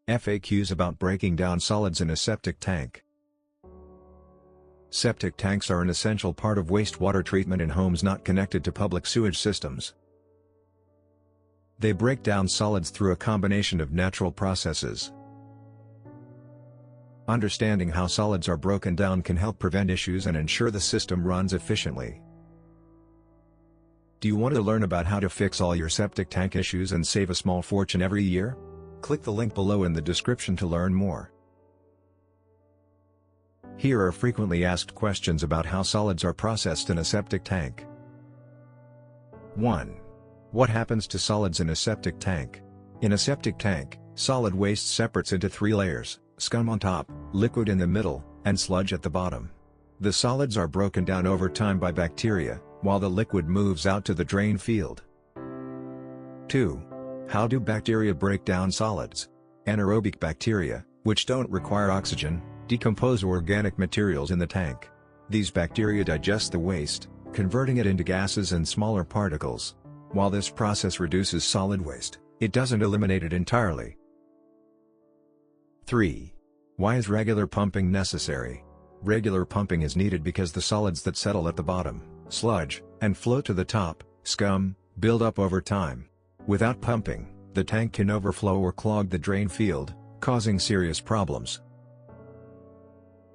FAQs about breaking down solids in a septic tank. Septic tanks are an essential part of wastewater treatment in homes not connected to public sewage systems. They break down solids through a combination of natural processes. Understanding how solids are broken down can help prevent issues and ensure the system runs efficiently. Do you want to learn about how to fix all your septic tank issues and save a small fortune every year? Click the link below in the description to learn more. Here are frequently asked questions about how solids are processed in a septic tank. 1. What happens to solids in a septic tank? In a septic tank, solid waste separates into 3 layers: scum on top, liquid in the middle, and sludge at the bottom. The solids are broken down over time by bacteria, while the liquid moves out to the drain field. 2. How do bacteria break down solids? Anaerobic bacteria, which don't require oxygen, decompose organic materials in the tank. These bacteria digest the waste, converting it into gases and smaller particles. While this process reduces solid waste, it doesn't eliminate it entirely. 3. Why is regular pumping necessary? Regular pumping is needed because the solids that settle at the bottom, sludge, and float to the top, scum, build up over time. Without pumping, the tank can overflow or clog the drain field, causing serious problems.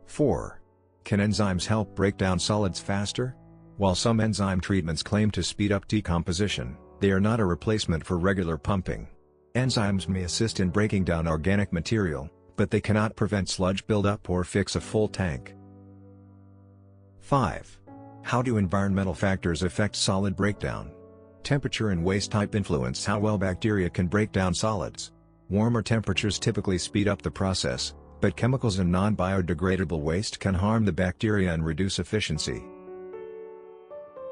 4. Can enzymes help break down solids faster? While some enzyme treatments claim to speed up decomposition, they are not a replacement for regular pumping. Enzymes may assist in breaking down organic material, but they cannot prevent sludge buildup or fix a full tank. 5. How do environmental factors affect solid breakdown? Temperature and waste type influence how well bacteria can break down solids. Warmer temperatures typically speed up the process, but chemicals and non-biodegradable waste can harm the bacteria and reduce efficiency.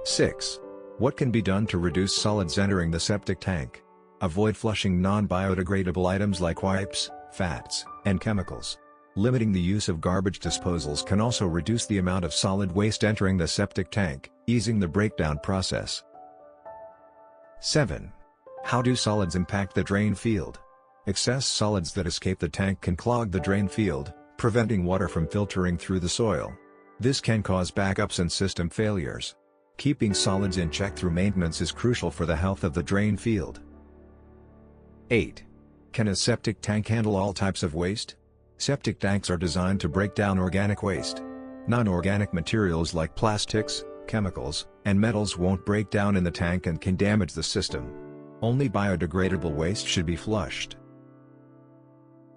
6. What can be done to reduce solids entering the septic tank? Avoid flushing non-biodegradable items like wipes, fats, and chemicals. Limiting the use of garbage disposals can also reduce the amount of solid waste entering the septic tank, easing the breakdown process. 7. How do solids impact the drain field? Excess solids that escape the tank can clog the drain field, preventing water from filtering through the soil. This can cause backups and system failures. Keeping solids in check through maintenance is crucial for the health of the drain field. 8. Can a septic tank handle all types of waste? Septic tanks are designed to break down organic waste. Non-organic materials like plastics, chemicals, and metals won't break down in the tank and can damage the system. Only biodegradable waste should be flushed.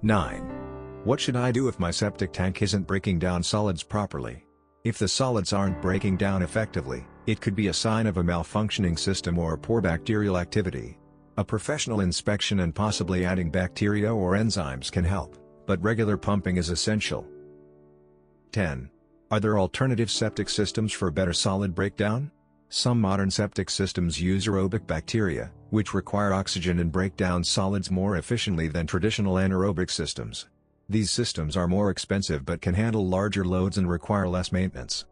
9. What should I do if my septic tank isn't breaking down solids properly? If the solids aren't breaking down effectively, it could be a sign of a malfunctioning system or poor bacterial activity. A professional inspection and possibly adding bacteria or enzymes can help, but regular pumping is essential. 10. Are there alternative septic systems for better solid breakdown? Some modern septic systems use aerobic bacteria, which require oxygen and break down solids more efficiently than traditional anaerobic systems. These systems are more expensive but can handle larger loads and require less maintenance.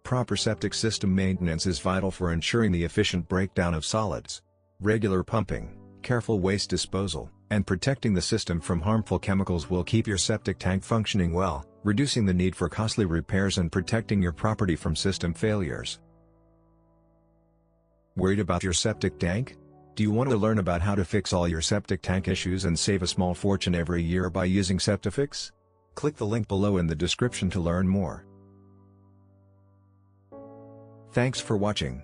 Proper septic system maintenance is vital for ensuring the efficient breakdown of solids. Regular pumping, careful waste disposal, and protecting the system from harmful chemicals will keep your septic tank functioning well, reducing the need for costly repairs and protecting your property from system failures. Worried about your septic tank? Do you want to learn about how to fix all your septic tank issues and save a small fortune every year by using Septifix? Click the link below in the description to learn more. Thanks for watching.